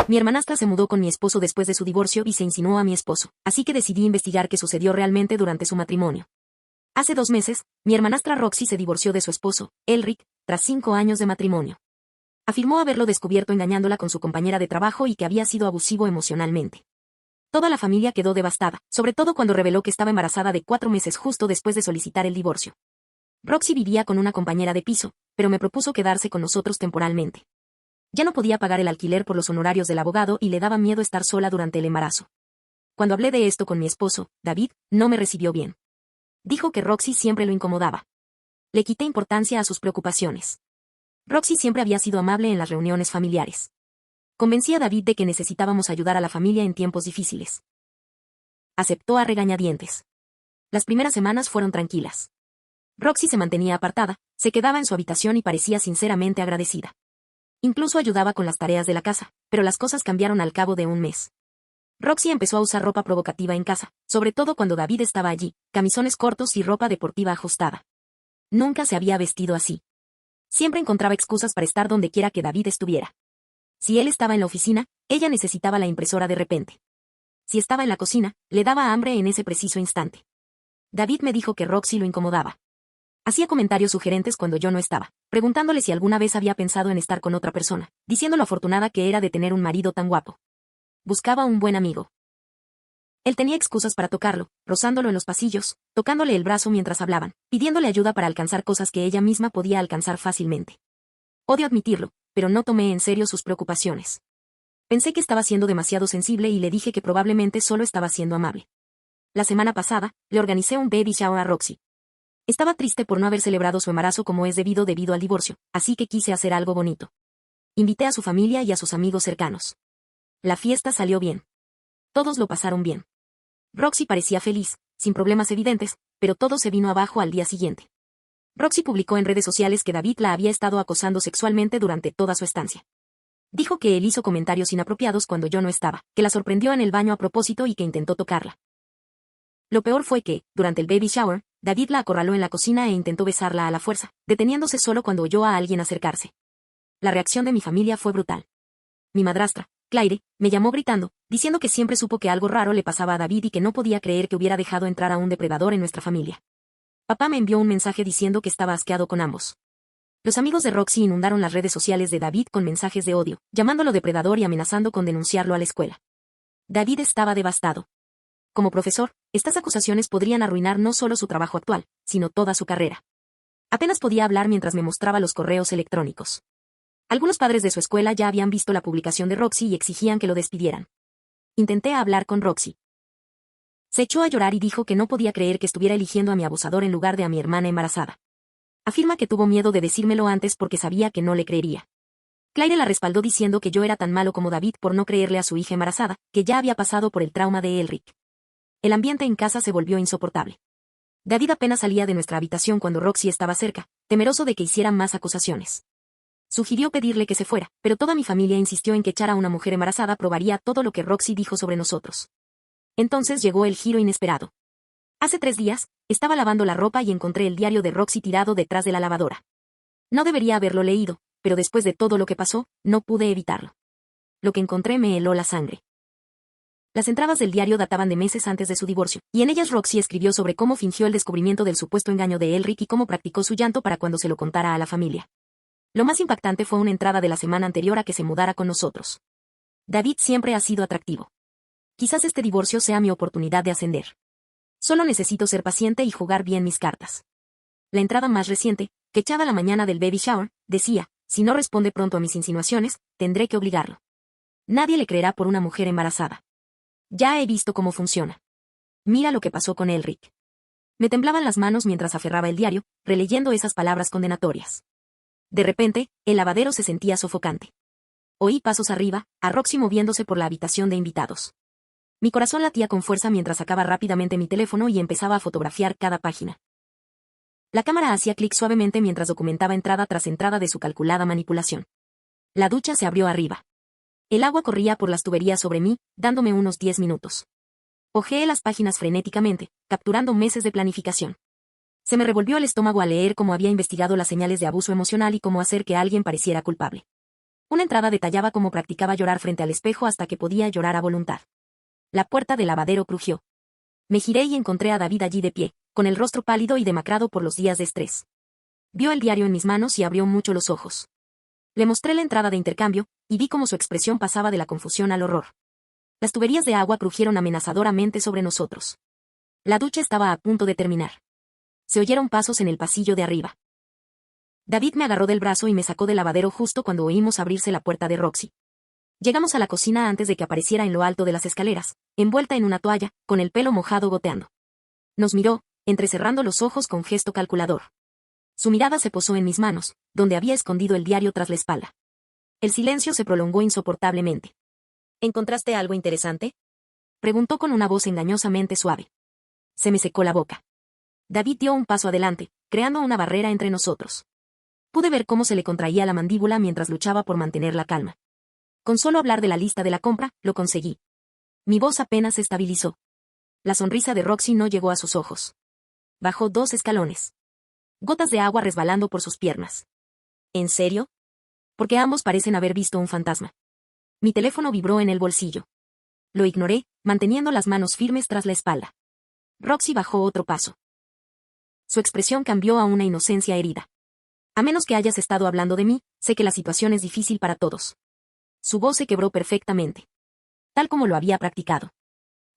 Mi hermanastra se mudó con mi esposo después de su divorcio y se insinuó a mi esposo, así que decidí investigar qué sucedió realmente durante su matrimonio. Hace 2 meses, mi hermanastra Roxy se divorció de su esposo, Elric, tras 5 años de matrimonio. Afirmó haberlo descubierto engañándola con su compañera de trabajo y que había sido abusivo emocionalmente. Toda la familia quedó devastada, sobre todo cuando reveló que estaba embarazada de 4 meses justo después de solicitar el divorcio. Roxy vivía con una compañera de piso, pero me propuso quedarse con nosotros temporalmente. Ya no podía pagar el alquiler por los honorarios del abogado y le daba miedo estar sola durante el embarazo. Cuando hablé de esto con mi esposo, David, no me recibió bien. Dijo que Roxy siempre lo incomodaba. Le quité importancia a sus preocupaciones. Roxy siempre había sido amable en las reuniones familiares. Convencí a David de que necesitábamos ayudar a la familia en tiempos difíciles. Aceptó a regañadientes. Las primeras semanas fueron tranquilas. Roxy se mantenía apartada, se quedaba en su habitación y parecía sinceramente agradecida. Incluso ayudaba con las tareas de la casa, pero las cosas cambiaron al cabo de un mes. Roxy empezó a usar ropa provocativa en casa, sobre todo cuando David estaba allí, camisones cortos y ropa deportiva ajustada. Nunca se había vestido así. Siempre encontraba excusas para estar donde quiera que David estuviera. Si él estaba en la oficina, ella necesitaba la impresora de repente. Si estaba en la cocina, le daba hambre en ese preciso instante. David me dijo que Roxy lo incomodaba. Hacía comentarios sugerentes cuando yo no estaba, preguntándole si alguna vez había pensado en estar con otra persona, diciendo lo afortunada que era de tener un marido tan guapo. Buscaba un buen amigo. Él tenía excusas para tocarlo, rozándolo en los pasillos, tocándole el brazo mientras hablaban, pidiéndole ayuda para alcanzar cosas que ella misma podía alcanzar fácilmente. Odio admitirlo, pero no tomé en serio sus preocupaciones. Pensé que estaba siendo demasiado sensible y le dije que probablemente solo estaba siendo amable. La semana pasada, le organicé un baby shower a Roxy. Estaba triste por no haber celebrado su embarazo como es debido al divorcio, así que quise hacer algo bonito. Invité a su familia y a sus amigos cercanos. La fiesta salió bien. Todos lo pasaron bien. Roxy parecía feliz, sin problemas evidentes, pero todo se vino abajo al día siguiente. Roxy publicó en redes sociales que David la había estado acosando sexualmente durante toda su estancia. Dijo que él hizo comentarios inapropiados cuando yo no estaba, que la sorprendió en el baño a propósito y que intentó tocarla. Lo peor fue que, durante el baby shower, David la acorraló en la cocina e intentó besarla a la fuerza, deteniéndose solo cuando oyó a alguien acercarse. La reacción de mi familia fue brutal. Mi madrastra, Claire, me llamó gritando, diciendo que siempre supo que algo raro le pasaba a David y que no podía creer que hubiera dejado entrar a un depredador en nuestra familia. Papá me envió un mensaje diciendo que estaba asqueado con ambos. Los amigos de Roxy inundaron las redes sociales de David con mensajes de odio, llamándolo depredador y amenazando con denunciarlo a la escuela. David estaba devastado. Como profesor, estas acusaciones podrían arruinar no solo su trabajo actual, sino toda su carrera. Apenas podía hablar mientras me mostraba los correos electrónicos. Algunos padres de su escuela ya habían visto la publicación de Roxy y exigían que lo despidieran. Intenté hablar con Roxy. Se echó a llorar y dijo que no podía creer que estuviera eligiendo a mi abusador en lugar de a mi hermana embarazada. Afirma que tuvo miedo de decírmelo antes porque sabía que no le creería. Claire la respaldó diciendo que yo era tan malo como David por no creerle a su hija embarazada, que ya había pasado por el trauma de Elric. El ambiente en casa se volvió insoportable. David apenas salía de nuestra habitación cuando Roxy estaba cerca, temeroso de que hicieran más acusaciones. Sugirió pedirle que se fuera, pero toda mi familia insistió en que echar a una mujer embarazada probaría todo lo que Roxy dijo sobre nosotros. Entonces llegó el giro inesperado. Hace 3 días, estaba lavando la ropa y encontré el diario de Roxy tirado detrás de la lavadora. No debería haberlo leído, pero después de todo lo que pasó, no pude evitarlo. Lo que encontré me heló la sangre. Las entradas del diario databan de meses antes de su divorcio, y en ellas Roxy escribió sobre cómo fingió el descubrimiento del supuesto engaño de Elric y cómo practicó su llanto para cuando se lo contara a la familia. Lo más impactante fue una entrada de la semana anterior a que se mudara con nosotros. David siempre ha sido atractivo. Quizás este divorcio sea mi oportunidad de ascender. Solo necesito ser paciente y jugar bien mis cartas. La entrada más reciente, que echaba la mañana del baby shower, decía, si no responde pronto a mis insinuaciones, tendré que obligarlo. Nadie le creerá por una mujer embarazada. Ya he visto cómo funciona. Mira lo que pasó con Elric. Me temblaban las manos mientras aferraba el diario, releyendo esas palabras condenatorias. De repente, el lavadero se sentía sofocante. Oí pasos arriba, a Roxy moviéndose por la habitación de invitados. Mi corazón latía con fuerza mientras sacaba rápidamente mi teléfono y empezaba a fotografiar cada página. La cámara hacía clic suavemente mientras documentaba entrada tras entrada de su calculada manipulación. La ducha se abrió arriba. El agua corría por las tuberías sobre mí, dándome unos 10 minutos. Hojeé las páginas frenéticamente, capturando meses de planificación. Se me revolvió el estómago al leer cómo había investigado las señales de abuso emocional y cómo hacer que alguien pareciera culpable. Una entrada detallaba cómo practicaba llorar frente al espejo hasta que podía llorar a voluntad. La puerta del lavadero crujió. Me giré y encontré a David allí de pie, con el rostro pálido y demacrado por los días de estrés. Vio el diario en mis manos y abrió mucho los ojos. Le mostré la entrada de intercambio, y vi cómo su expresión pasaba de la confusión al horror. Las tuberías de agua crujieron amenazadoramente sobre nosotros. La ducha estaba a punto de terminar. Se oyeron pasos en el pasillo de arriba. David me agarró del brazo y me sacó del lavadero justo cuando oímos abrirse la puerta de Roxy. Llegamos a la cocina antes de que apareciera en lo alto de las escaleras, envuelta en una toalla, con el pelo mojado goteando. Nos miró, entrecerrando los ojos con gesto calculador. Su mirada se posó en mis manos, donde había escondido el diario tras la espalda. El silencio se prolongó insoportablemente. ¿Encontraste algo interesante?, preguntó con una voz engañosamente suave. Se me secó la boca. David dio un paso adelante, creando una barrera entre nosotros. Pude ver cómo se le contraía la mandíbula mientras luchaba por mantener la calma. Con solo hablar de la lista de la compra, lo conseguí. Mi voz apenas se estabilizó. La sonrisa de Roxy no llegó a sus ojos. Bajó 2 escalones. Gotas de agua resbalando por sus piernas. ¿En serio? Porque ambos parecen haber visto un fantasma. Mi teléfono vibró en el bolsillo. Lo ignoré, manteniendo las manos firmes tras la espalda. Roxy bajó otro paso. Su expresión cambió a una inocencia herida. A menos que hayas estado hablando de mí, sé que la situación es difícil para todos. Su voz se quebró perfectamente. Tal como lo había practicado.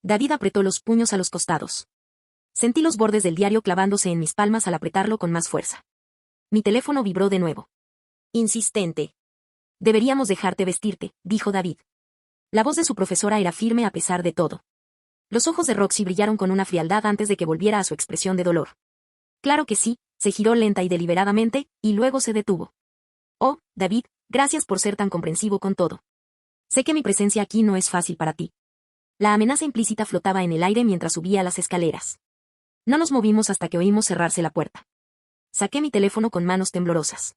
David apretó los puños a los costados. Sentí los bordes del diario clavándose en mis palmas al apretarlo con más fuerza. Mi teléfono vibró de nuevo. Insistente. Deberíamos dejarte vestirte, dijo David. La voz de su profesora era firme a pesar de todo. Los ojos de Roxy brillaron con una frialdad antes de que volviera a su expresión de dolor. Claro que sí, se giró lenta y deliberadamente, y luego se detuvo. Oh, David, gracias por ser tan comprensivo con todo. Sé que mi presencia aquí no es fácil para ti. La amenaza implícita flotaba en el aire mientras subía las escaleras. No nos movimos hasta que oímos cerrarse la puerta. Saqué mi teléfono con manos temblorosas.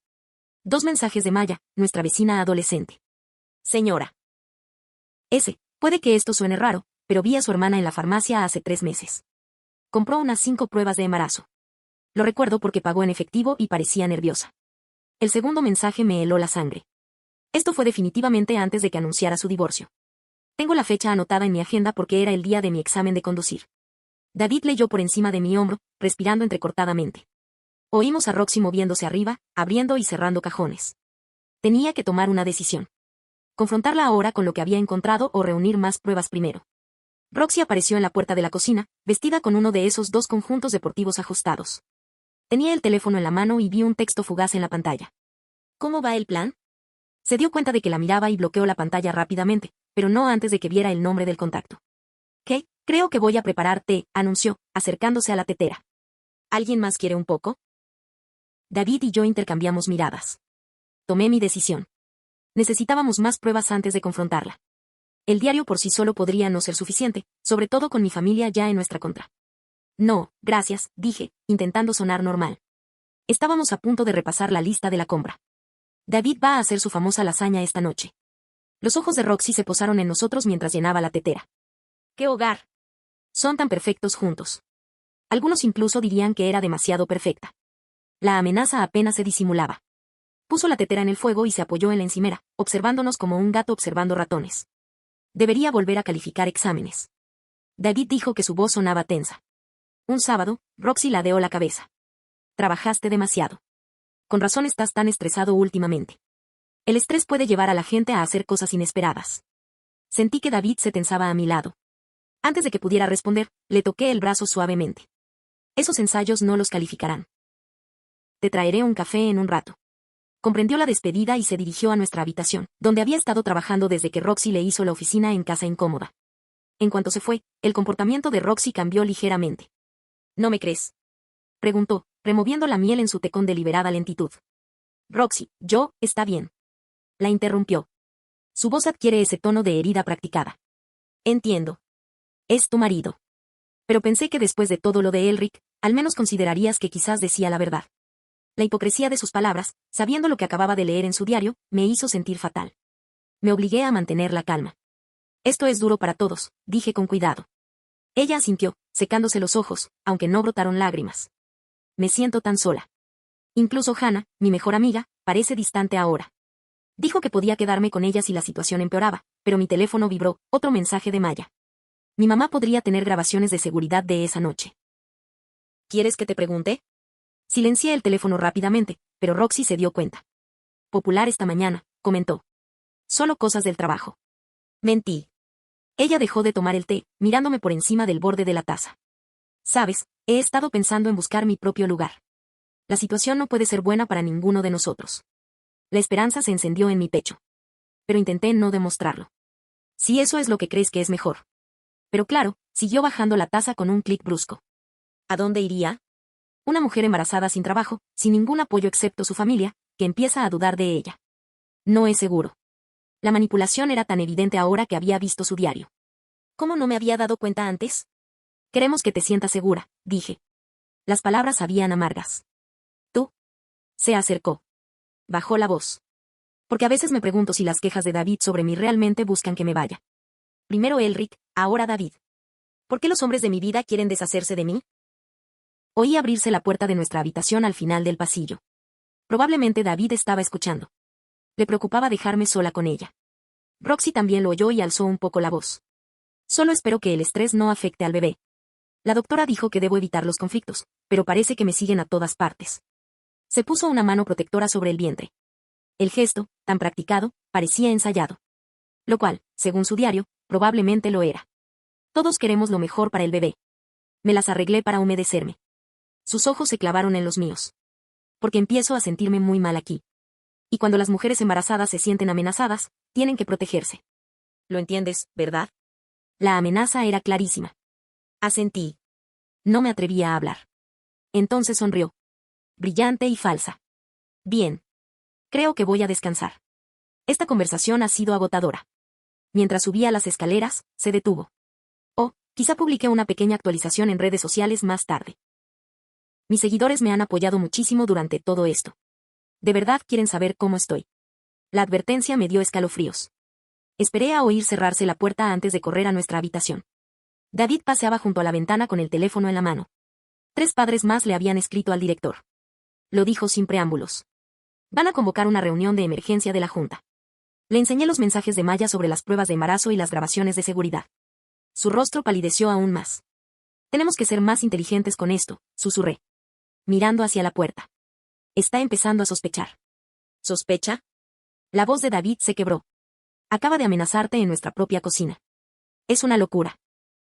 2 mensajes de Maya, nuestra vecina adolescente. Señora. Puede que esto suene raro, pero vi a su hermana en la farmacia hace 3 meses. Compró unas 5 pruebas de embarazo. Lo recuerdo porque pagó en efectivo y parecía nerviosa. El segundo mensaje me heló la sangre. Esto fue definitivamente antes de que anunciara su divorcio. Tengo la fecha anotada en mi agenda porque era el día de mi examen de conducir. David leyó por encima de mi hombro, respirando entrecortadamente. Oímos a Roxy moviéndose arriba, abriendo y cerrando cajones. Tenía que tomar una decisión. Confrontarla ahora con lo que había encontrado o reunir más pruebas primero. Roxy apareció en la puerta de la cocina, vestida con uno de esos 2 conjuntos deportivos ajustados. Tenía el teléfono en la mano y vi un texto fugaz en la pantalla. ¿Cómo va el plan? Se dio cuenta de que la miraba y bloqueó la pantalla rápidamente, pero no antes de que viera el nombre del contacto. ¿Qué? Creo que voy a preparar té, anunció, acercándose a la tetera. ¿Alguien más quiere un poco? David y yo intercambiamos miradas. Tomé mi decisión. Necesitábamos más pruebas antes de confrontarla. El diario por sí solo podría no ser suficiente, sobre todo con mi familia ya en nuestra contra. No, gracias, dije, intentando sonar normal. Estábamos a punto de repasar la lista de la compra. David va a hacer su famosa lasaña esta noche. Los ojos de Roxy se posaron en nosotros mientras llenaba la tetera. ¡Qué hogar! Son tan perfectos juntos. Algunos incluso dirían que era demasiado perfecta. La amenaza apenas se disimulaba. Puso la tetera en el fuego y se apoyó en la encimera, observándonos como un gato observando ratones. Debería volver a calificar exámenes. David dijo que su voz sonaba tensa. Un sábado, Roxy ladeó la cabeza. Trabajaste demasiado. Con razón estás tan estresado últimamente. El estrés puede llevar a la gente a hacer cosas inesperadas. Sentí que David se tensaba a mi lado. Antes de que pudiera responder, le toqué el brazo suavemente. Esos ensayos no los calificarán. Te traeré un café en un rato. Comprendió la despedida y se dirigió a nuestra habitación, donde había estado trabajando desde que Roxy le hizo la oficina en casa incómoda. En cuanto se fue, el comportamiento de Roxy cambió ligeramente. ¿No me crees?, preguntó, removiendo la miel en su té con deliberada lentitud. Roxy, está bien. La interrumpió. Su voz adquiere ese tono de herida practicada. Entiendo. Es tu marido. Pero pensé que después de todo lo de Elric, al menos considerarías que quizás decía la verdad. La hipocresía de sus palabras, sabiendo lo que acababa de leer en su diario, me hizo sentir fatal. Me obligué a mantener la calma. Esto es duro para todos, dije con cuidado. Ella asintió, secándose los ojos, aunque no brotaron lágrimas. Me siento tan sola. Incluso Hannah, mi mejor amiga, parece distante ahora. Dijo que podía quedarme con ella si la situación empeoraba, pero mi teléfono vibró, otro mensaje de Maya. Mi mamá podría tener grabaciones de seguridad de esa noche. ¿Quieres que te pregunte? Silencié el teléfono rápidamente, pero Roxy se dio cuenta. Popular esta mañana, comentó. Solo cosas del trabajo. Mentí. Ella dejó de tomar el té, mirándome por encima del borde de la taza. Sabes, he estado pensando en buscar mi propio lugar. La situación no puede ser buena para ninguno de nosotros. La esperanza se encendió en mi pecho. Pero intenté no demostrarlo. Si eso es lo que crees que es mejor. Pero claro, siguió bajando la taza con un clic brusco. ¿A dónde iría? Una mujer embarazada sin trabajo, sin ningún apoyo excepto su familia, que empieza a dudar de ella. No es seguro. La manipulación era tan evidente ahora que había visto su diario. ¿Cómo no me había dado cuenta antes? Queremos que te sientas segura, dije. Las palabras sabían amargas. ¿Tú? Se acercó. Bajó la voz. Porque a veces me pregunto si las quejas de David sobre mí realmente buscan que me vaya. Primero Elric, ahora David. ¿Por qué los hombres de mi vida quieren deshacerse de mí? Oí abrirse la puerta de nuestra habitación al final del pasillo. Probablemente David estaba escuchando. Le preocupaba dejarme sola con ella. Roxy también lo oyó y alzó un poco la voz. Solo espero que el estrés no afecte al bebé. La doctora dijo que debo evitar los conflictos, pero parece que me siguen a todas partes. Se puso una mano protectora sobre el vientre. El gesto, tan practicado, parecía ensayado. Lo cual, según su diario, probablemente lo era. Todos queremos lo mejor para el bebé. Me las arreglé para humedecerme. Sus ojos se clavaron en los míos. Porque empiezo a sentirme muy mal aquí. Y cuando las mujeres embarazadas se sienten amenazadas, tienen que protegerse. ¿Lo entiendes, verdad? La amenaza era clarísima. Asentí. No me atrevía a hablar. Entonces sonrió. Brillante y falsa. Bien. Creo que voy a descansar. Esta conversación ha sido agotadora. Mientras subía las escaleras, se detuvo. Oh, quizá publiqué una pequeña actualización en redes sociales más tarde. Mis seguidores me han apoyado muchísimo durante todo esto. De verdad quieren saber cómo estoy. La advertencia me dio escalofríos. Esperé a oír cerrarse la puerta antes de correr a nuestra habitación. David paseaba junto a la ventana con el teléfono en la mano. 3 padres más le habían escrito al director. Lo dijo sin preámbulos. Van a convocar una reunión de emergencia de la Junta. Le enseñé los mensajes de Maya sobre las pruebas de embarazo y las grabaciones de seguridad. Su rostro palideció aún más. Tenemos que ser más inteligentes con esto, susurré. Mirando hacia la puerta. Está empezando a sospechar. ¿Sospecha? La voz de David se quebró. Acaba de amenazarte en nuestra propia cocina. Es una locura.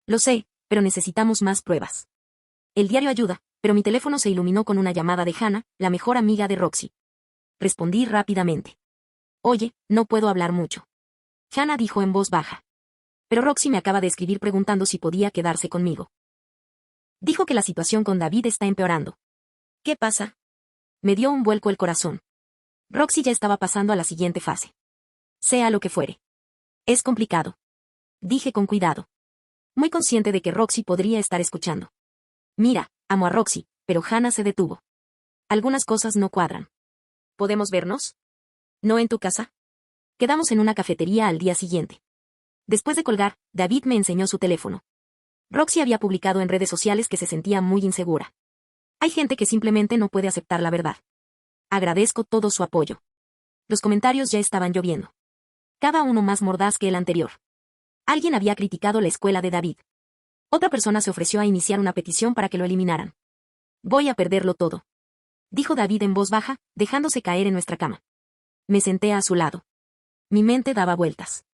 Lo sé, pero necesitamos más pruebas. El diario ayuda, pero mi teléfono se iluminó con una llamada de Hannah, la mejor amiga de Roxy. Respondí rápidamente. Oye, no puedo hablar mucho. Hannah dijo en voz baja. Pero Roxy me acaba de escribir preguntando si podía quedarse conmigo. Dijo que la situación con David está empeorando. ¿Qué pasa? Me dio un vuelco el corazón. Roxy ya estaba pasando a la siguiente fase. Sea lo que fuere. Es complicado. Dije con cuidado. Muy consciente de que Roxy podría estar escuchando. Mira, amo a Roxy, pero Hannah se detuvo. Algunas cosas no cuadran. ¿Podemos vernos? ¿No en tu casa? Quedamos en una cafetería al día siguiente. Después de colgar, David me enseñó su teléfono. Roxy había publicado en redes sociales que se sentía muy insegura. Hay gente que simplemente no puede aceptar la verdad. Agradezco todo su apoyo. Los comentarios ya estaban lloviendo. Cada uno más mordaz que el anterior. Alguien había criticado la escuela de David. Otra persona se ofreció a iniciar una petición para que lo eliminaran. Voy a perderlo todo. Dijo David en voz baja, dejándose caer en nuestra cama. Me senté a su lado. Mi mente daba vueltas.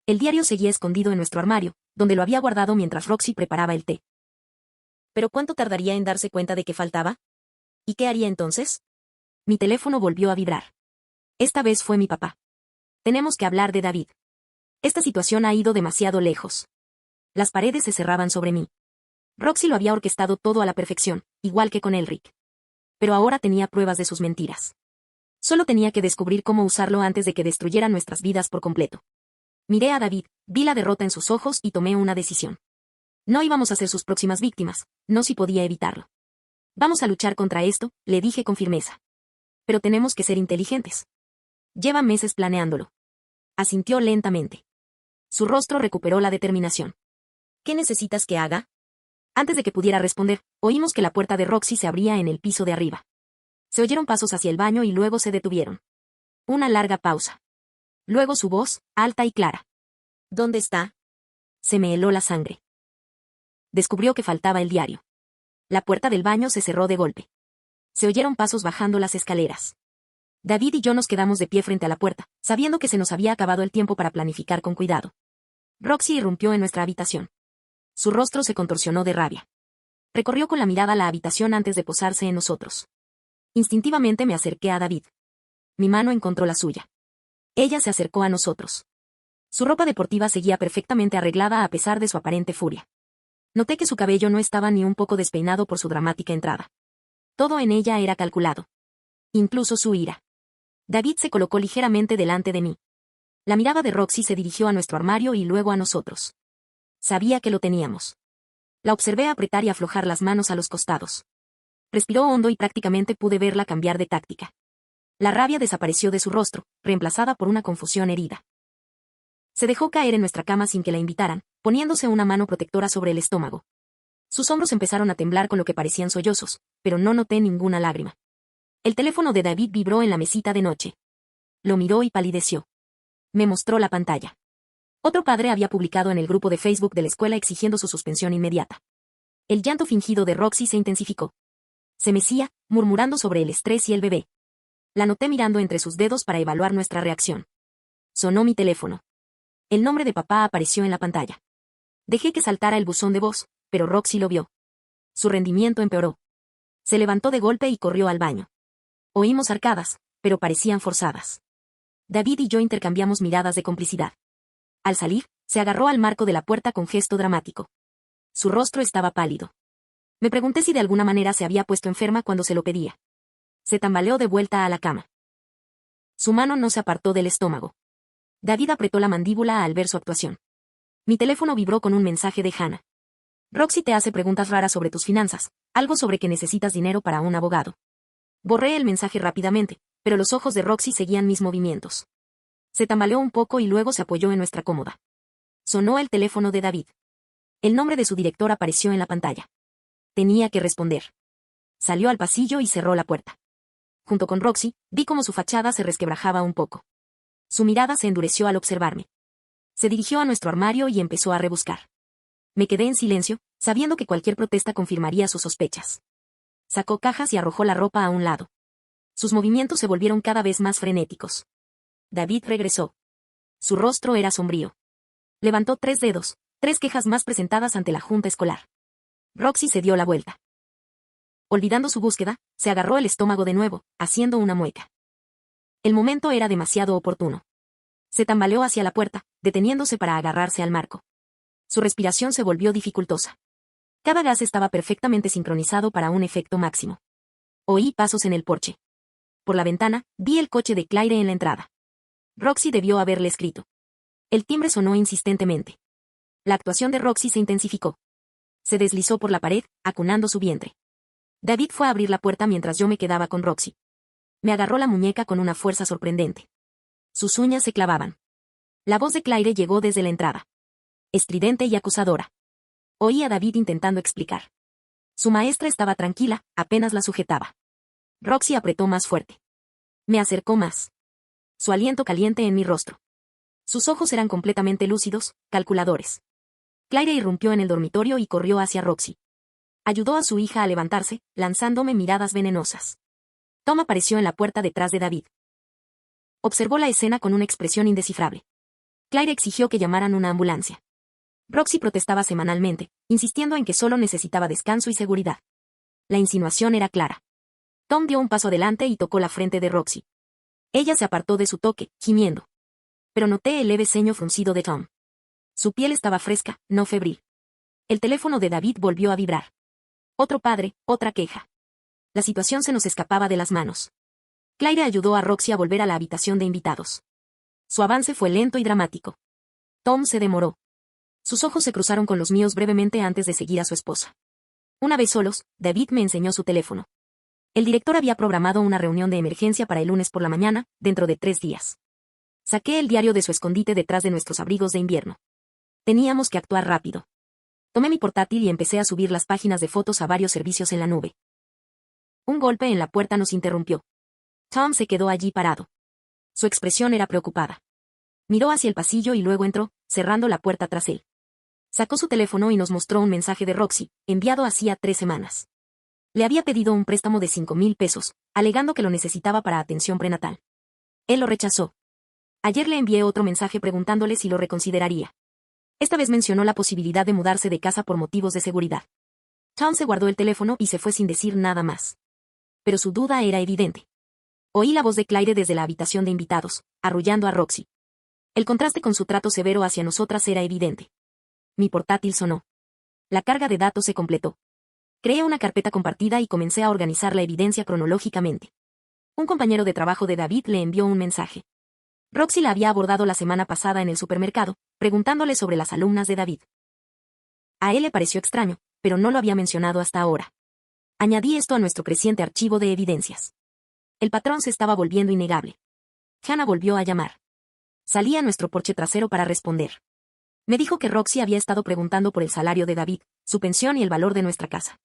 El diario seguía escondido en nuestro armario, donde lo había guardado mientras Roxy preparaba el té. ¿Pero cuánto tardaría en darse cuenta de que faltaba? ¿Y qué haría entonces? Mi teléfono volvió a vibrar. Esta vez fue mi papá. Tenemos que hablar de David. Esta situación ha ido demasiado lejos. Las paredes se cerraban sobre mí. Roxy lo había orquestado todo a la perfección, igual que con Elric. Pero ahora tenía pruebas de sus mentiras. Solo tenía que descubrir cómo usarlo antes de que destruyera nuestras vidas por completo. Miré a David, vi la derrota en sus ojos y tomé una decisión. No íbamos a ser sus próximas víctimas, no si podía evitarlo. Vamos a luchar contra esto, le dije con firmeza. Pero tenemos que ser inteligentes. Lleva meses planeándolo. Asintió lentamente. Su rostro recuperó la determinación. ¿Qué necesitas que haga? Antes de que pudiera responder, oímos que la puerta de Roxy se abría en el piso de arriba. Se oyeron pasos hacia el baño y luego se detuvieron. Una larga pausa. Luego su voz, alta y clara. ¿Dónde está? Se me heló la sangre. Descubrió que faltaba el diario. La puerta del baño se cerró de golpe. Se oyeron pasos bajando las escaleras. David y yo nos quedamos de pie frente a la puerta, sabiendo que se nos había acabado el tiempo para planificar con cuidado. Roxy irrumpió en nuestra habitación. Su rostro se contorsionó de rabia. Recorrió con la mirada la habitación antes de posarse en nosotros. Instintivamente me acerqué a David. Mi mano encontró la suya. Ella se acercó a nosotros. Su ropa deportiva seguía perfectamente arreglada a pesar de su aparente furia. Noté que su cabello no estaba ni un poco despeinado por su dramática entrada. Todo en ella era calculado. Incluso su ira. David se colocó ligeramente delante de mí. La mirada de Roxy se dirigió a nuestro armario y luego a nosotros. Sabía que lo teníamos. La observé apretar y aflojar las manos a los costados. Respiró hondo y prácticamente pude verla cambiar de táctica. La rabia desapareció de su rostro, reemplazada por una confusión herida. Se dejó caer en nuestra cama sin que la invitaran, poniéndose una mano protectora sobre el estómago. Sus hombros empezaron a temblar con lo que parecían sollozos, pero no noté ninguna lágrima. El teléfono de David vibró en la mesita de noche. Lo miró y palideció. Me mostró la pantalla. Otro padre había publicado en el grupo de Facebook de la escuela exigiendo su suspensión inmediata. El llanto fingido de Roxy se intensificó. Se mecía, murmurando sobre el estrés y el bebé. La noté mirando entre sus dedos para evaluar nuestra reacción. Sonó mi teléfono. El nombre de papá apareció en la pantalla. Dejé que saltara el buzón de voz, pero Roxy lo vio. Su rendimiento empeoró. Se levantó de golpe y corrió al baño. Oímos arcadas, pero parecían forzadas. David y yo intercambiamos miradas de complicidad. Al salir, se agarró al marco de la puerta con gesto dramático. Su rostro estaba pálido. Me pregunté si de alguna manera se había puesto enferma cuando se lo pedía. Se tambaleó de vuelta a la cama. Su mano no se apartó del estómago. David apretó la mandíbula al ver su actuación. Mi teléfono vibró con un mensaje de Hannah. Roxy te hace preguntas raras sobre tus finanzas, algo sobre que necesitas dinero para un abogado. Borré el mensaje rápidamente, pero los ojos de Roxy seguían mis movimientos. Se tambaleó un poco y luego se apoyó en nuestra cómoda. Sonó el teléfono de David. El nombre de su director apareció en la pantalla. Tenía que responder. Salió al pasillo y cerró la puerta. Junto con Roxy, vi cómo su fachada se resquebrajaba un poco. Su mirada se endureció al observarme. Se dirigió a nuestro armario y empezó a rebuscar. Me quedé en silencio, sabiendo que cualquier protesta confirmaría sus sospechas. Sacó cajas y arrojó la ropa a un lado. Sus movimientos se volvieron cada vez más frenéticos. David regresó. Su rostro era sombrío. Levantó 3 dedos, 3 quejas más presentadas ante la junta escolar. Roxy se dio la vuelta. Olvidando su búsqueda, se agarró el estómago de nuevo, haciendo una mueca. El momento era demasiado oportuno. Se tambaleó hacia la puerta, deteniéndose para agarrarse al marco. Su respiración se volvió dificultosa. Cada gas estaba perfectamente sincronizado para un efecto máximo. Oí pasos en el porche. Por la ventana, vi el coche de Claire en la entrada. Roxy debió haberle escrito. El timbre sonó insistentemente. La actuación de Roxy se intensificó. Se deslizó por la pared, acunando su vientre. David fue a abrir la puerta mientras yo me quedaba con Roxy. Me agarró la muñeca con una fuerza sorprendente. Sus uñas se clavaban. La voz de Claire llegó desde la entrada. Estridente y acusadora. Oí a David intentando explicar. Su maestra estaba tranquila, apenas la sujetaba. Roxy apretó más fuerte. Me acercó más. Su aliento caliente en mi rostro. Sus ojos eran completamente lúcidos, calculadores. Claire irrumpió en el dormitorio y corrió hacia Roxy. Ayudó a su hija a levantarse, lanzándome miradas venenosas. Tom apareció en la puerta detrás de David. Observó la escena con una expresión indescifrable. Claire exigió que llamaran una ambulancia. Roxy protestaba semanalmente, insistiendo en que solo necesitaba descanso y seguridad. La insinuación era clara. Tom dio un paso adelante y tocó la frente de Roxy. Ella se apartó de su toque, gimiendo. Pero noté el leve ceño fruncido de Tom. Su piel estaba fresca, no febril. El teléfono de David volvió a vibrar. Otro padre, otra queja. La situación se nos escapaba de las manos. Claire ayudó a Roxy a volver a la habitación de invitados. Su avance fue lento y dramático. Tom se demoró. Sus ojos se cruzaron con los míos brevemente antes de seguir a su esposa. Una vez solos, David me enseñó su teléfono. El director había programado una reunión de emergencia para el lunes por la mañana, dentro de 3 días. Saqué el diario de su escondite detrás de nuestros abrigos de invierno. Teníamos que actuar rápido. Tomé mi portátil y empecé a subir las páginas de fotos a varios servicios en la nube. Un golpe en la puerta nos interrumpió. Tom se quedó allí parado. Su expresión era preocupada. Miró hacia el pasillo y luego entró, cerrando la puerta tras él. Sacó su teléfono y nos mostró un mensaje de Roxy, enviado hacía 3 semanas. Le había pedido un préstamo de 5,000 pesos, alegando que lo necesitaba para atención prenatal. Él lo rechazó. Ayer le envié otro mensaje preguntándole si lo reconsideraría. Esta vez mencionó la posibilidad de mudarse de casa por motivos de seguridad. Tom se guardó el teléfono y se fue sin decir nada más. Pero su duda era evidente. Oí la voz de Claire desde la habitación de invitados, arrullando a Roxy. El contraste con su trato severo hacia nosotras era evidente. Mi portátil sonó. La carga de datos se completó. Creé una carpeta compartida y comencé a organizar la evidencia cronológicamente. Un compañero de trabajo de David le envió un mensaje. Roxy la había abordado la semana pasada en el supermercado, preguntándole sobre las alumnas de David. A él le pareció extraño, pero no lo había mencionado hasta ahora. Añadí esto a nuestro creciente archivo de evidencias. El patrón se estaba volviendo innegable. Hannah volvió a llamar. Salí a nuestro porche trasero para responder. Me dijo que Roxy había estado preguntando por el salario de David, su pensión y el valor de nuestra casa.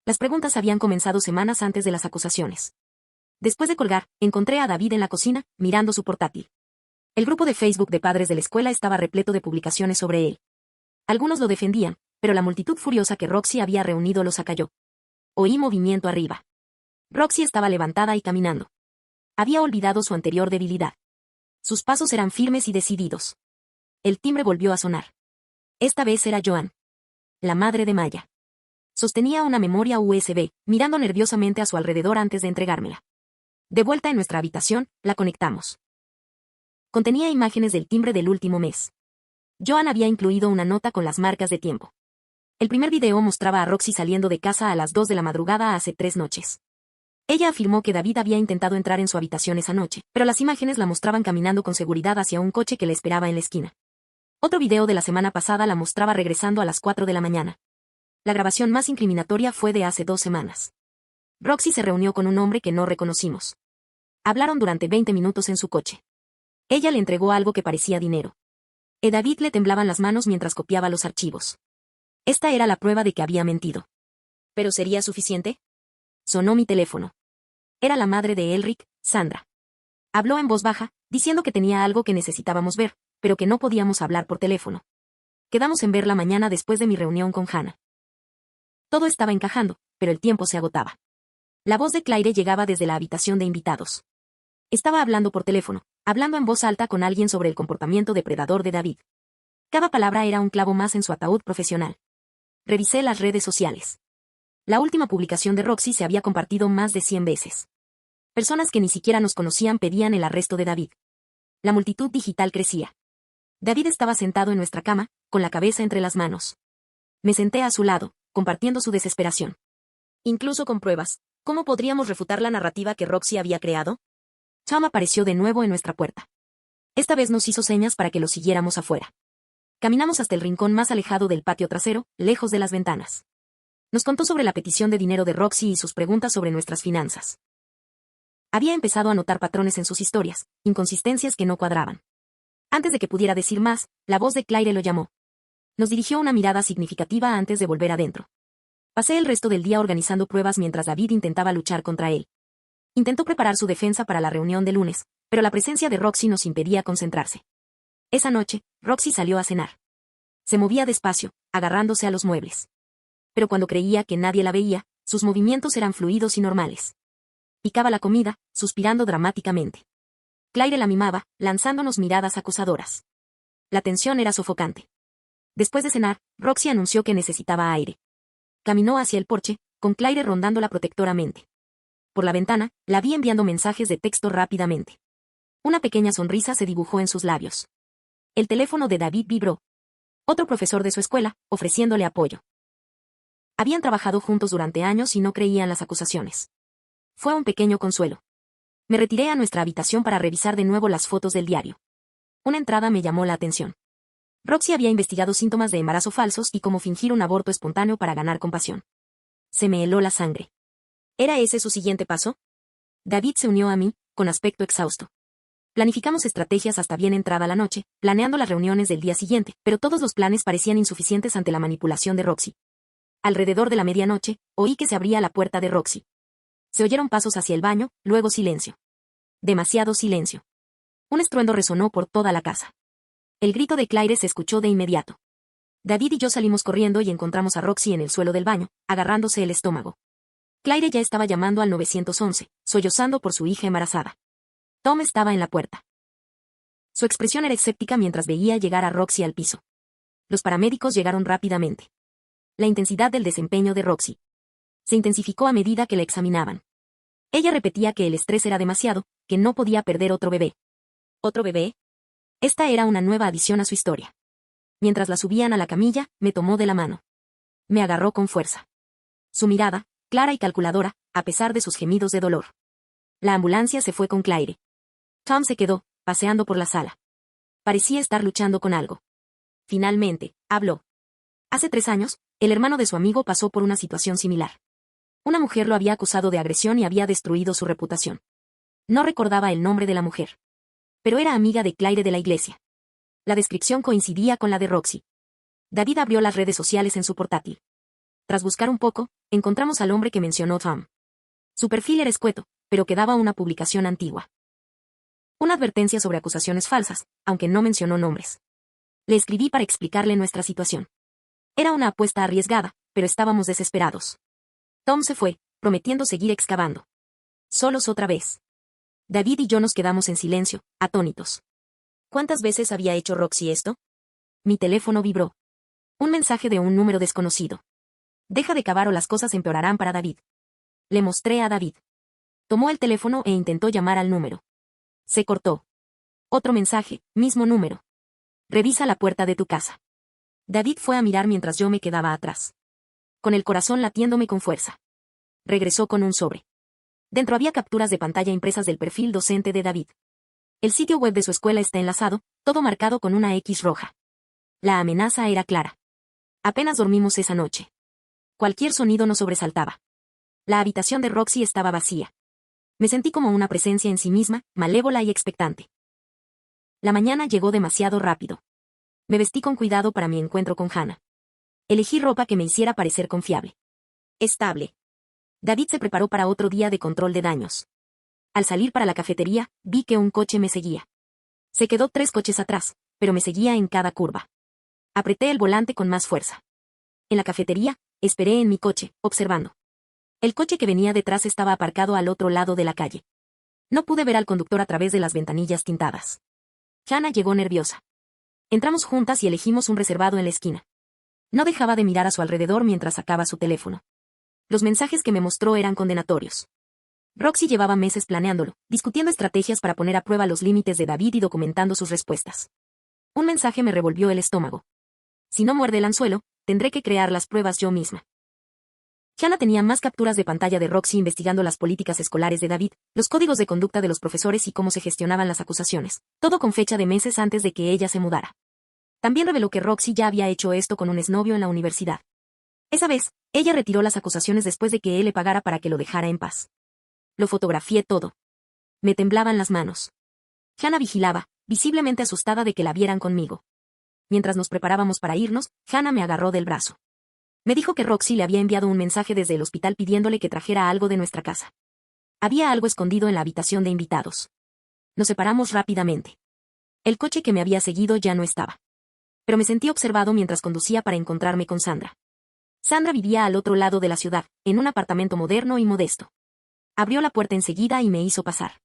Las preguntas habían comenzado semanas antes de las acusaciones. Después de colgar, encontré a David en la cocina, mirando su portátil. El grupo de Facebook de padres de la escuela estaba repleto de publicaciones sobre él. Algunos lo defendían, pero la multitud furiosa que Roxy había reunido los acalló. Oí movimiento arriba. Roxy estaba levantada y caminando. Había olvidado su anterior debilidad. Sus pasos eran firmes y decididos. El timbre volvió a sonar. Esta vez era Joan, la madre de Maya. Sostenía una memoria USB, mirando nerviosamente a su alrededor antes de entregármela. De vuelta en nuestra habitación, la conectamos. Contenía imágenes del timbre del último mes. Joan había incluido una nota con las marcas de tiempo. El primer video mostraba a Roxy saliendo de casa a las 2 de la madrugada hace 3 noches. Ella afirmó que David había intentado entrar en su habitación esa noche, pero las imágenes la mostraban caminando con seguridad hacia un coche que le esperaba en la esquina. Otro video de la semana pasada la mostraba regresando a las 4 de la mañana. La grabación más incriminatoria fue de hace 2 semanas. Roxy se reunió con un hombre que no reconocimos. Hablaron durante 20 minutos en su coche. Ella le entregó algo que parecía dinero. A David le temblaban las manos mientras copiaba los archivos. Esta era la prueba de que había mentido. ¿Pero sería suficiente? Sonó mi teléfono. Era la madre de Elric, Sandra. Habló en voz baja, diciendo que tenía algo que necesitábamos ver, pero que no podíamos hablar por teléfono. Quedamos en verla mañana después de mi reunión con Hannah. Todo estaba encajando, pero el tiempo se agotaba. La voz de Claire llegaba desde la habitación de invitados. Estaba hablando por teléfono, hablando en voz alta con alguien sobre el comportamiento depredador de David. Cada palabra era un clavo más en su ataúd profesional. Revisé las redes sociales. La última publicación de Roxy se había compartido más de 100 veces. Personas que ni siquiera nos conocían pedían el arresto de David. La multitud digital crecía. David estaba sentado en nuestra cama, con la cabeza entre las manos. Me senté a su lado, compartiendo su desesperación. Incluso con pruebas, ¿cómo podríamos refutar la narrativa que Roxy había creado? Tom apareció de nuevo en nuestra puerta. Esta vez nos hizo señas para que lo siguiéramos afuera. Caminamos hasta el rincón más alejado del patio trasero, lejos de las ventanas. Nos contó sobre la petición de dinero de Roxy y sus preguntas sobre nuestras finanzas. Había empezado a notar patrones en sus historias, inconsistencias que no cuadraban. Antes de que pudiera decir más, la voz de Claire lo llamó. Nos dirigió una mirada significativa antes de volver adentro. Pasé el resto del día organizando pruebas mientras David intentaba luchar contra él. Intentó preparar su defensa para la reunión de lunes, pero la presencia de Roxy nos impedía concentrarse. Esa noche, Roxy salió a cenar. Se movía despacio, agarrándose a los muebles. Pero cuando creía que nadie la veía, sus movimientos eran fluidos y normales. Picaba la comida, suspirando dramáticamente. Claire la mimaba, lanzándonos miradas acusadoras. La tensión era sofocante. Después de cenar, Roxy anunció que necesitaba aire. Caminó hacia el porche, con Claire rondándola protectoramente. Por la ventana, la vi enviando mensajes de texto rápidamente. Una pequeña sonrisa se dibujó en sus labios. El teléfono de David vibró. Otro profesor de su escuela, ofreciéndole apoyo. Habían trabajado juntos durante años y no creían las acusaciones. Fue un pequeño consuelo. Me retiré a nuestra habitación para revisar de nuevo las fotos del diario. Una entrada me llamó la atención. Roxy había investigado síntomas de embarazo falsos y cómo fingir un aborto espontáneo para ganar compasión. Se me heló la sangre. ¿Era ese su siguiente paso? David se unió a mí, con aspecto exhausto. Planificamos estrategias hasta bien entrada la noche, planeando las reuniones del día siguiente, pero todos los planes parecían insuficientes ante la manipulación de Roxy. Alrededor de la medianoche, oí que se abría la puerta de Roxy. Se oyeron pasos hacia el baño, luego silencio. Demasiado silencio. Un estruendo resonó por toda la casa. El grito de Claire se escuchó de inmediato. David y yo salimos corriendo y encontramos a Roxy en el suelo del baño, agarrándose el estómago. Claire ya estaba llamando al 911, sollozando por su hija embarazada. Tom estaba en la puerta. Su expresión era escéptica mientras veía llegar a Roxy al piso. Los paramédicos llegaron rápidamente. La intensidad del desempeño de Roxy se intensificó a medida que la examinaban. Ella repetía que el estrés era demasiado, que no podía perder otro bebé. ¿Otro bebé? Esta era una nueva adición a su historia. Mientras la subían a la camilla, me tomó de la mano. Me agarró con fuerza. Su mirada, clara y calculadora, a pesar de sus gemidos de dolor. La ambulancia se fue con Claire. Tom se quedó, paseando por la sala. Parecía estar luchando con algo. Finalmente, habló. Hace 3 años, el hermano de su amigo pasó por una situación similar. Una mujer lo había acusado de agresión y había destruido su reputación. No recordaba el nombre de la mujer. Pero era amiga de Claire de la iglesia. La descripción coincidía con la de Roxy. David abrió las redes sociales en su portátil. Tras buscar un poco, encontramos al hombre que mencionó Tom. Su perfil era escueto, pero quedaba una publicación antigua. Una advertencia sobre acusaciones falsas, aunque no mencionó nombres. Le escribí para explicarle nuestra situación. Era una apuesta arriesgada, pero estábamos desesperados. Tom se fue, prometiendo seguir excavando. Solos otra vez. David y yo nos quedamos en silencio, atónitos. ¿Cuántas veces había hecho Roxy esto? Mi teléfono vibró. Un mensaje de un número desconocido. Deja de cavar o las cosas empeorarán para David. Le mostré a David. Tomó el teléfono e intentó llamar al número. Se cortó. Otro mensaje, mismo número. Revisa la puerta de tu casa. David fue a mirar mientras yo me quedaba atrás. Con el corazón latiéndome con fuerza. Regresó con un sobre. Dentro había capturas de pantalla impresas del perfil docente de David. El sitio web de su escuela está enlazado, todo marcado con una X roja. La amenaza era clara. Apenas dormimos esa noche. Cualquier sonido nos sobresaltaba. La habitación de Roxy estaba vacía. Me sentí como una presencia en sí misma, malévola y expectante. La mañana llegó demasiado rápido. Me vestí con cuidado para mi encuentro con Hannah. Elegí ropa que me hiciera parecer confiable. Estable. David se preparó para otro día de control de daños. Al salir para la cafetería, vi que un coche me seguía. Se quedó 3 coches atrás, pero me seguía en cada curva. Apreté el volante con más fuerza. En la cafetería, esperé en mi coche, observando. El coche que venía detrás estaba aparcado al otro lado de la calle. No pude ver al conductor a través de las ventanillas tintadas. Hannah llegó nerviosa. Entramos juntas y elegimos un reservado en la esquina. No dejaba de mirar a su alrededor mientras sacaba su teléfono. Los mensajes que me mostró eran condenatorios. Roxy llevaba meses planeándolo, discutiendo estrategias para poner a prueba los límites de David y documentando sus respuestas. Un mensaje me revolvió el estómago. Si no muerde el anzuelo, tendré que crear las pruebas yo misma. Hannah tenía más capturas de pantalla de Roxy investigando las políticas escolares de David, los códigos de conducta de los profesores y cómo se gestionaban las acusaciones, todo con fecha de meses antes de que ella se mudara. También reveló que Roxy ya había hecho esto con un exnovio en la universidad. Esa vez, ella retiró las acusaciones después de que él le pagara para que lo dejara en paz. Lo fotografié todo. Me temblaban las manos. Hannah vigilaba, visiblemente asustada de que la vieran conmigo. Mientras nos preparábamos para irnos, Hannah me agarró del brazo. Me dijo que Roxy le había enviado un mensaje desde el hospital pidiéndole que trajera algo de nuestra casa. Había algo escondido en la habitación de invitados. Nos separamos rápidamente. El coche que me había seguido ya no estaba. Pero me sentí observado mientras conducía para encontrarme con Sandra. Sandra vivía al otro lado de la ciudad, en un apartamento moderno y modesto. Abrió la puerta enseguida y me hizo pasar.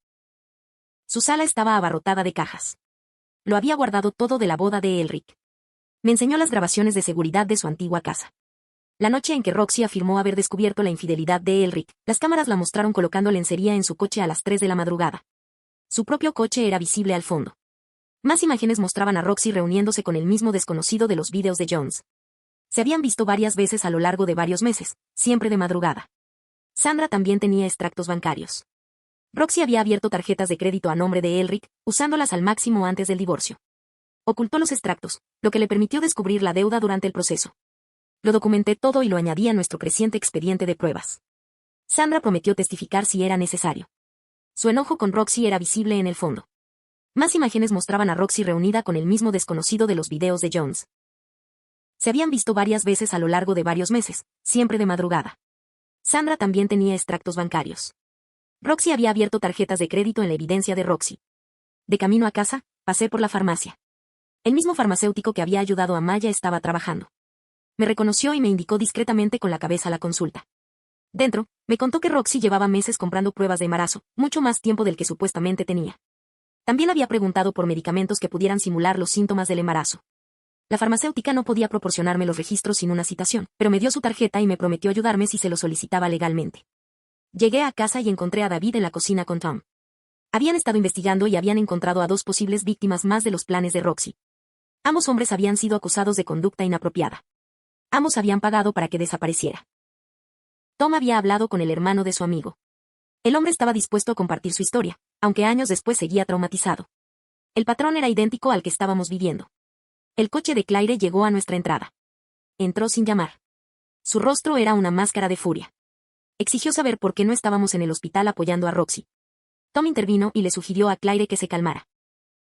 Su sala estaba abarrotada de cajas. Lo había guardado todo de la boda de Elric. Me enseñó las grabaciones de seguridad de su antigua casa. La noche en que Roxy afirmó haber descubierto la infidelidad de Elric, las cámaras la mostraron colocando lencería en su coche a las 3 de la madrugada. Su propio coche era visible al fondo. Más imágenes mostraban a Roxy reuniéndose con el mismo desconocido de los vídeos de Jones. Se habían visto varias veces a lo largo de varios meses, siempre de madrugada. Sandra también tenía extractos bancarios. Roxy había abierto tarjetas de crédito a nombre de Elric, usándolas al máximo antes del divorcio. Ocultó los extractos, lo que le permitió descubrir la deuda durante el proceso. Lo documenté todo y lo añadí a nuestro creciente expediente de pruebas. Sandra prometió testificar si era necesario. Su enojo con Roxy era visible en el fondo. Más imágenes mostraban a Roxy reunida con el mismo desconocido de los videos de Jones. Se habían visto varias veces a lo largo de varios meses, siempre de madrugada. Sandra también tenía extractos bancarios. Roxy había abierto tarjetas de crédito en la evidencia de Roxy. De camino a casa, pasé por la farmacia. El mismo farmacéutico que había ayudado a Maya estaba trabajando. Me reconoció y me indicó discretamente con la cabeza la consulta. Dentro, me contó que Roxy llevaba meses comprando pruebas de embarazo, mucho más tiempo del que supuestamente tenía. También había preguntado por medicamentos que pudieran simular los síntomas del embarazo. La farmacéutica no podía proporcionarme los registros sin una citación, pero me dio su tarjeta y me prometió ayudarme si se lo solicitaba legalmente. Llegué a casa y encontré a David en la cocina con Tom. Habían estado investigando y habían encontrado a 2 posibles víctimas más de los planes de Roxy. Ambos hombres habían sido acusados de conducta inapropiada. Ambos habían pagado para que desapareciera. Tom había hablado con el hermano de su amigo. El hombre estaba dispuesto a compartir su historia, aunque años después seguía traumatizado. El patrón era idéntico al que estábamos viviendo. El coche de Claire llegó a nuestra entrada. Entró sin llamar. Su rostro era una máscara de furia. Exigió saber por qué no estábamos en el hospital apoyando a Roxy. Tom intervino y le sugirió a Claire que se calmara.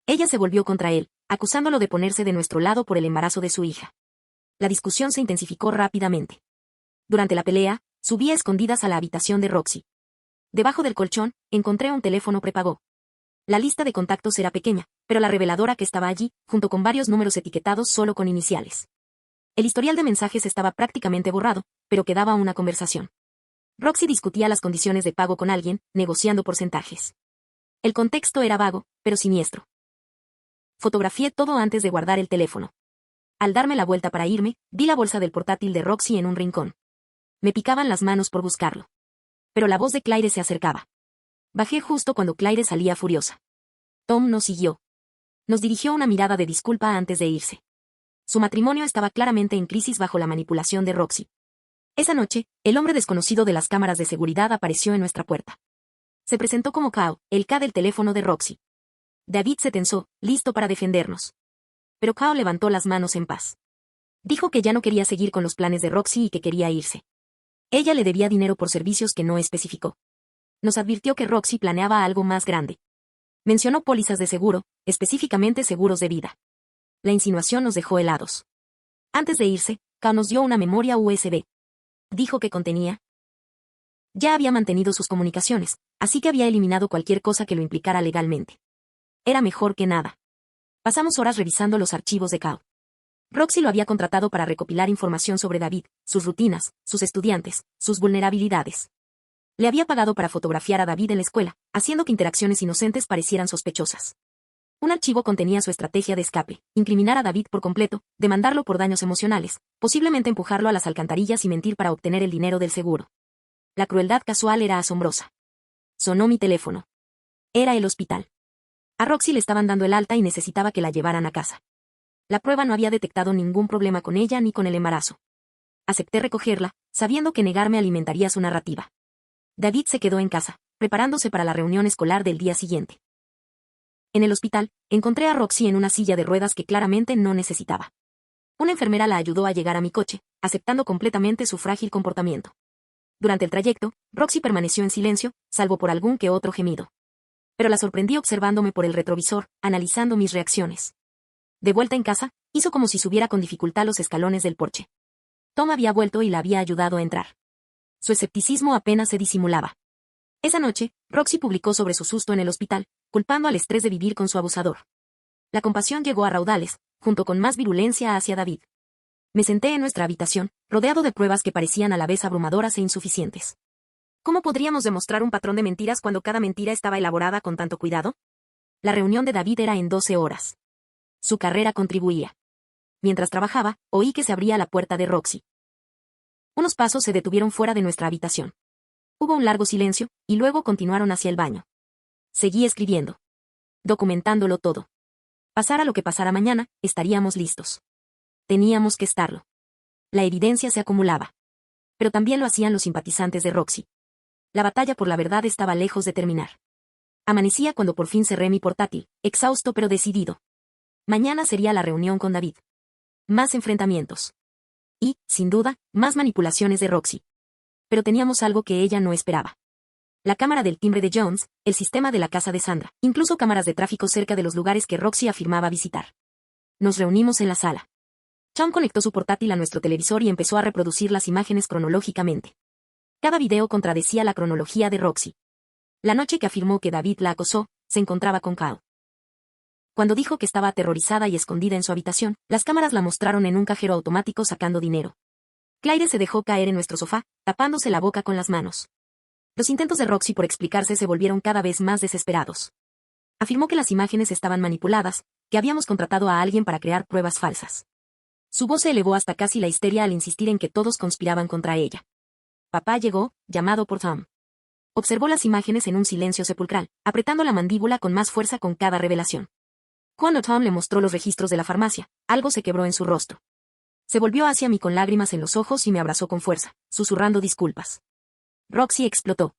Ella se volvió contra él, acusándolo de ponerse de nuestro lado por el embarazo de su hija. La discusión se intensificó rápidamente. Durante la pelea, subí a escondidas a la habitación de Roxy. Debajo del colchón, encontré un teléfono prepago. La lista de contactos era pequeña, pero la reveladora que estaba allí, junto con varios números etiquetados solo con iniciales. El historial de mensajes estaba prácticamente borrado, pero quedaba una conversación. Roxy discutía las condiciones de pago con alguien, negociando porcentajes. El contexto era vago, pero siniestro. Fotografié todo antes de guardar el teléfono. Al darme la vuelta para irme, vi la bolsa del portátil de Roxy en un rincón. Me picaban las manos por buscarlo. Pero la voz de Claire se acercaba. Bajé justo cuando Claire salía furiosa. Tom nos siguió. Nos dirigió una mirada de disculpa antes de irse. Su matrimonio estaba claramente en crisis bajo la manipulación de Roxy. Esa noche, el hombre desconocido de las cámaras de seguridad apareció en nuestra puerta. Se presentó como Kao, el K del teléfono de Roxy. David se tensó, listo para defendernos. Pero Kao levantó las manos en paz. Dijo que ya no quería seguir con los planes de Roxy y que quería irse. Ella le debía dinero por servicios que no especificó. Nos advirtió que Roxy planeaba algo más grande. Mencionó pólizas de seguro, específicamente seguros de vida. La insinuación nos dejó helados. Antes de irse, Kao nos dio una memoria USB. Dijo que contenía. Ya había mantenido sus comunicaciones, así que había eliminado cualquier cosa que lo implicara legalmente. Era mejor que nada. Pasamos horas revisando los archivos de Kao. Roxy lo había contratado para recopilar información sobre David, sus rutinas, sus estudiantes, sus vulnerabilidades. Le había pagado para fotografiar a David en la escuela, haciendo que interacciones inocentes parecieran sospechosas. Un archivo contenía su estrategia de escape, incriminar a David por completo, demandarlo por daños emocionales, posiblemente empujarlo a las alcantarillas y mentir para obtener el dinero del seguro. La crueldad casual era asombrosa. Sonó mi teléfono. Era el hospital. A Roxy le estaban dando el alta y necesitaba que la llevaran a casa. La prueba no había detectado ningún problema con ella ni con el embarazo. Acepté recogerla, sabiendo que negarme alimentaría su narrativa. David se quedó en casa, preparándose para la reunión escolar del día siguiente. En el hospital, encontré a Roxy en una silla de ruedas que claramente no necesitaba. Una enfermera la ayudó a llegar a mi coche, aceptando completamente su frágil comportamiento. Durante el trayecto, Roxy permaneció en silencio, salvo por algún que otro gemido. Pero la sorprendí observándome por el retrovisor, analizando mis reacciones. De vuelta en casa, hizo como si subiera con dificultad los escalones del porche. Tom había vuelto y la había ayudado a entrar. Su escepticismo apenas se disimulaba. Esa noche, Roxy publicó sobre su susto en el hospital, culpando al estrés de vivir con su abusador. La compasión llegó a raudales, junto con más virulencia hacia David. Me senté en nuestra habitación, rodeado de pruebas que parecían a la vez abrumadoras e insuficientes. ¿Cómo podríamos demostrar un patrón de mentiras cuando cada mentira estaba elaborada con tanto cuidado? La reunión de David era en 12 horas. Su carrera contribuía. Mientras trabajaba, oí que se abría la puerta de Roxy. Unos pasos se detuvieron fuera de nuestra habitación. Hubo un largo silencio, y luego continuaron hacia el baño. Seguí escribiendo. Documentándolo todo. Pasara lo que pasara mañana, estaríamos listos. Teníamos que estarlo. La evidencia se acumulaba. Pero también lo hacían los simpatizantes de Roxy. La batalla por la verdad estaba lejos de terminar. Amanecía cuando por fin cerré mi portátil, exhausto pero decidido. Mañana sería la reunión con David. Más enfrentamientos. Y, sin duda, más manipulaciones de Roxy. Pero teníamos algo que ella no esperaba. La cámara del timbre de Jones, el sistema de la casa de Sandra, incluso cámaras de tráfico cerca de los lugares que Roxy afirmaba visitar. Nos reunimos en la sala. Tom conectó su portátil a nuestro televisor y empezó a reproducir las imágenes cronológicamente. Cada video contradecía la cronología de Roxy. La noche que afirmó que David la acosó, se encontraba con Kao. Cuando dijo que estaba aterrorizada y escondida en su habitación, las cámaras la mostraron en un cajero automático sacando dinero. Claire se dejó caer en nuestro sofá, tapándose la boca con las manos. Los intentos de Roxy por explicarse se volvieron cada vez más desesperados. Afirmó que las imágenes estaban manipuladas, que habíamos contratado a alguien para crear pruebas falsas. Su voz se elevó hasta casi la histeria al insistir en que todos conspiraban contra ella. Papá llegó, llamado por Tom. Observó las imágenes en un silencio sepulcral, apretando la mandíbula con más fuerza con cada revelación. Cuando Tom le mostró los registros de la farmacia, algo se quebró en su rostro. Se volvió hacia mí con lágrimas en los ojos y me abrazó con fuerza, susurrando disculpas. Roxy explotó.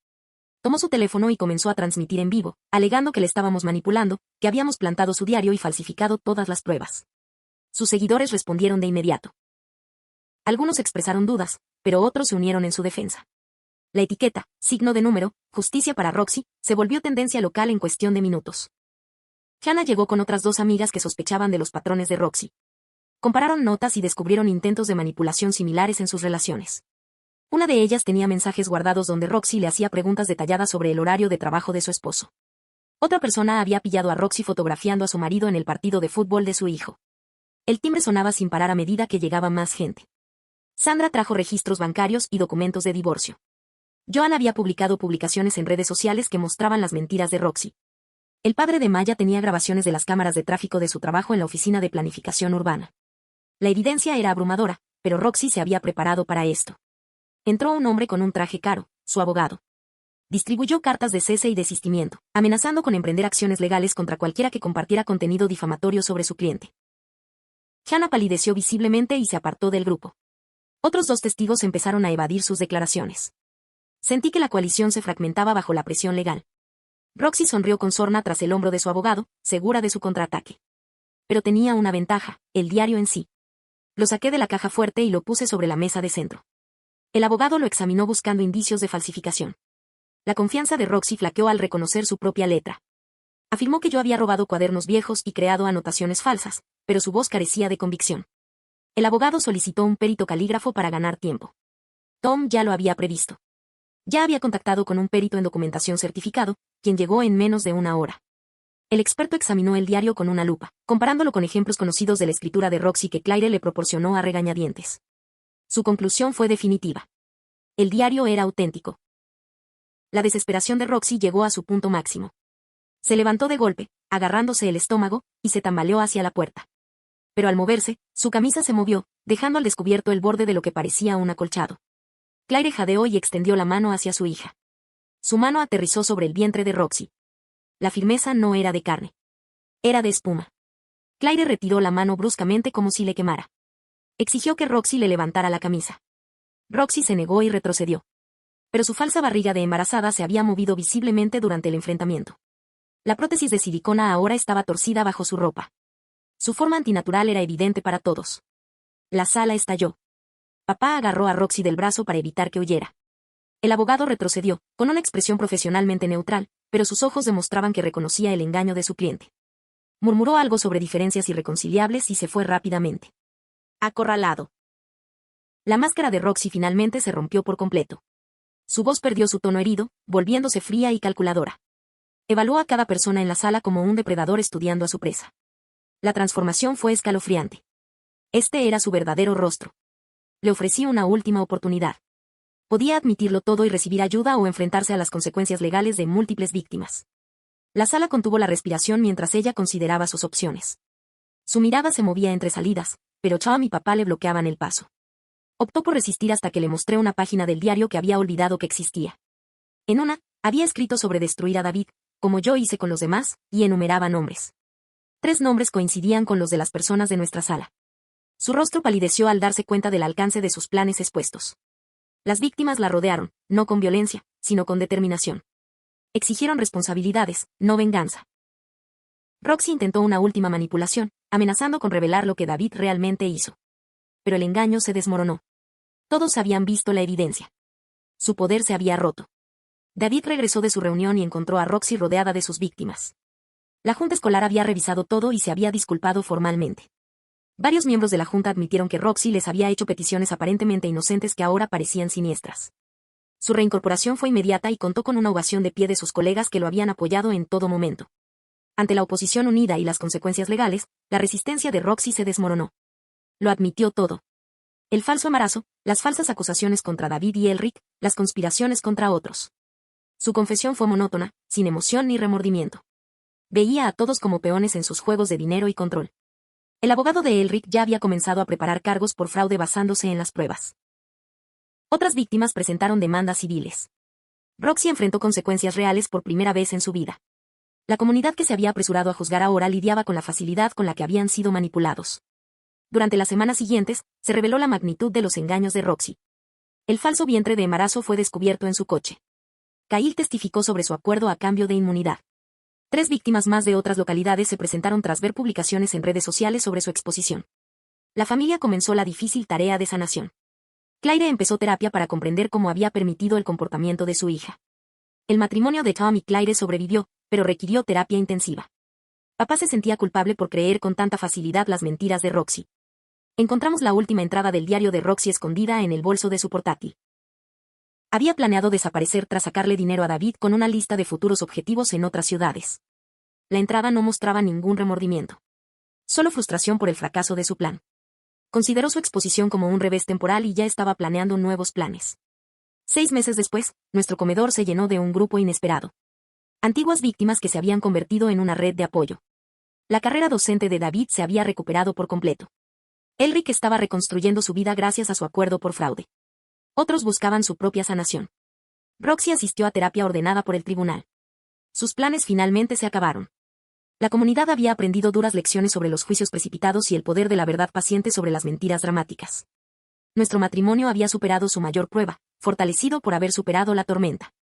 Tomó su teléfono y comenzó a transmitir en vivo, alegando que le estábamos manipulando, que habíamos plantado su diario y falsificado todas las pruebas. Sus seguidores respondieron de inmediato. Algunos expresaron dudas, pero otros se unieron en su defensa. La etiqueta, signo de número, justicia para Roxy, se volvió tendencia local en cuestión de minutos. Hannah llegó con otras 2 amigas que sospechaban de los patrones de Roxy. Compararon notas y descubrieron intentos de manipulación similares en sus relaciones. Una de ellas tenía mensajes guardados donde Roxy le hacía preguntas detalladas sobre el horario de trabajo de su esposo. Otra persona había pillado a Roxy fotografiando a su marido en el partido de fútbol de su hijo. El timbre sonaba sin parar a medida que llegaba más gente. Sandra trajo registros bancarios y documentos de divorcio. Joan había publicado publicaciones en redes sociales que mostraban las mentiras de Roxy. El padre de Maya tenía grabaciones de las cámaras de tráfico de su trabajo en la oficina de planificación urbana. La evidencia era abrumadora, pero Roxy se había preparado para esto. Entró un hombre con un traje caro, su abogado. Distribuyó cartas de cese y desistimiento, amenazando con emprender acciones legales contra cualquiera que compartiera contenido difamatorio sobre su cliente. Hannah palideció visiblemente y se apartó del grupo. Otros 2 testigos empezaron a evadir sus declaraciones. Sentí que la coalición se fragmentaba bajo la presión legal. Roxy sonrió con sorna tras el hombro de su abogado, segura de su contraataque. Pero tenía una ventaja, el diario en sí. Lo saqué de la caja fuerte y lo puse sobre la mesa de centro. El abogado lo examinó buscando indicios de falsificación. La confianza de Roxy flaqueó al reconocer su propia letra. Afirmó que yo había robado cuadernos viejos y creado anotaciones falsas, pero su voz carecía de convicción. El abogado solicitó un perito calígrafo para ganar tiempo. Tom ya lo había previsto. Ya había contactado con un perito en documentación certificado, quien llegó en menos de 1 hora. El experto examinó el diario con una lupa, comparándolo con ejemplos conocidos de la escritura de Roxy que Claire le proporcionó a regañadientes. Su conclusión fue definitiva. El diario era auténtico. La desesperación de Roxy llegó a su punto máximo. Se levantó de golpe, agarrándose el estómago, y se tambaleó hacia la puerta. Pero al moverse, su camisa se movió, dejando al descubierto el borde de lo que parecía un acolchado. Claire jadeó y extendió la mano hacia su hija. Su mano aterrizó sobre el vientre de Roxy. La firmeza no era de carne. Era de espuma. Claire retiró la mano bruscamente como si le quemara. Exigió que Roxy le levantara la camisa. Roxy se negó y retrocedió. Pero su falsa barriga de embarazada se había movido visiblemente durante el enfrentamiento. La prótesis de silicona ahora estaba torcida bajo su ropa. Su forma antinatural era evidente para todos. La sala estalló. Papá agarró a Roxy del brazo para evitar que huyera. El abogado retrocedió, con una expresión profesionalmente neutral, pero sus ojos demostraban que reconocía el engaño de su cliente. Murmuró algo sobre diferencias irreconciliables y se fue rápidamente. Acorralado. La máscara de Roxy finalmente se rompió por completo. Su voz perdió su tono herido, volviéndose fría y calculadora. Evaluó a cada persona en la sala como un depredador estudiando a su presa. La transformación fue escalofriante. Este era su verdadero rostro. Le ofrecí una última oportunidad. Podía admitirlo todo y recibir ayuda o enfrentarse a las consecuencias legales de múltiples víctimas. La sala contuvo la respiración mientras ella consideraba sus opciones. Su mirada se movía entre salidas, pero Tom y papá le bloqueaban el paso. Optó por resistir hasta que le mostré una página del diario que había olvidado que existía. En una, había escrito sobre destruir a David, como yo hice con los demás, y enumeraba nombres. 3 nombres coincidían con los de las personas de nuestra sala. Su rostro palideció al darse cuenta del alcance de sus planes expuestos. Las víctimas la rodearon, no con violencia, sino con determinación. Exigieron responsabilidades, no venganza. Roxy intentó una última manipulación, amenazando con revelar lo que David realmente hizo. Pero el engaño se desmoronó. Todos habían visto la evidencia. Su poder se había roto. David regresó de su reunión y encontró a Roxy rodeada de sus víctimas. La junta escolar había revisado todo y se había disculpado formalmente. Varios miembros de la junta admitieron que Roxy les había hecho peticiones aparentemente inocentes que ahora parecían siniestras. Su reincorporación fue inmediata y contó con una ovación de pie de sus colegas que lo habían apoyado en todo momento. Ante la oposición unida y las consecuencias legales, la resistencia de Roxy se desmoronó. Lo admitió todo. El falso embarazo, las falsas acusaciones contra David y Elric, las conspiraciones contra otros. Su confesión fue monótona, sin emoción ni remordimiento. Veía a todos como peones en sus juegos de dinero y control. El abogado de Elric ya había comenzado a preparar cargos por fraude basándose en las pruebas. Otras víctimas presentaron demandas civiles. Roxy enfrentó consecuencias reales por primera vez en su vida. La comunidad que se había apresurado a juzgar ahora lidiaba con la facilidad con la que habían sido manipulados. Durante las semanas siguientes, se reveló la magnitud de los engaños de Roxy. El falso vientre de embarazo fue descubierto en su coche. Kyle testificó sobre su acuerdo a cambio de inmunidad. 3 víctimas más de otras localidades se presentaron tras ver publicaciones en redes sociales sobre su exposición. La familia comenzó la difícil tarea de sanación. Claire empezó terapia para comprender cómo había permitido el comportamiento de su hija. El matrimonio de Tom y Claire sobrevivió, pero requirió terapia intensiva. Papá se sentía culpable por creer con tanta facilidad las mentiras de Roxy. Encontramos la última entrada del diario de Roxy escondida en el bolso de su portátil. Había planeado desaparecer tras sacarle dinero a David con una lista de futuros objetivos en otras ciudades. La entrada no mostraba ningún remordimiento. Solo frustración por el fracaso de su plan. Consideró su exposición como un revés temporal y ya estaba planeando nuevos planes. 6 meses después, nuestro comedor se llenó de un grupo inesperado. Antiguas víctimas que se habían convertido en una red de apoyo. La carrera docente de David se había recuperado por completo. Elric estaba reconstruyendo su vida gracias a su acuerdo por fraude. Otros buscaban su propia sanación. Roxy asistió a terapia ordenada por el tribunal. Sus planes finalmente se acabaron. La comunidad había aprendido duras lecciones sobre los juicios precipitados y el poder de la verdad paciente sobre las mentiras dramáticas. Nuestro matrimonio había superado su mayor prueba, fortalecido por haber superado la tormenta.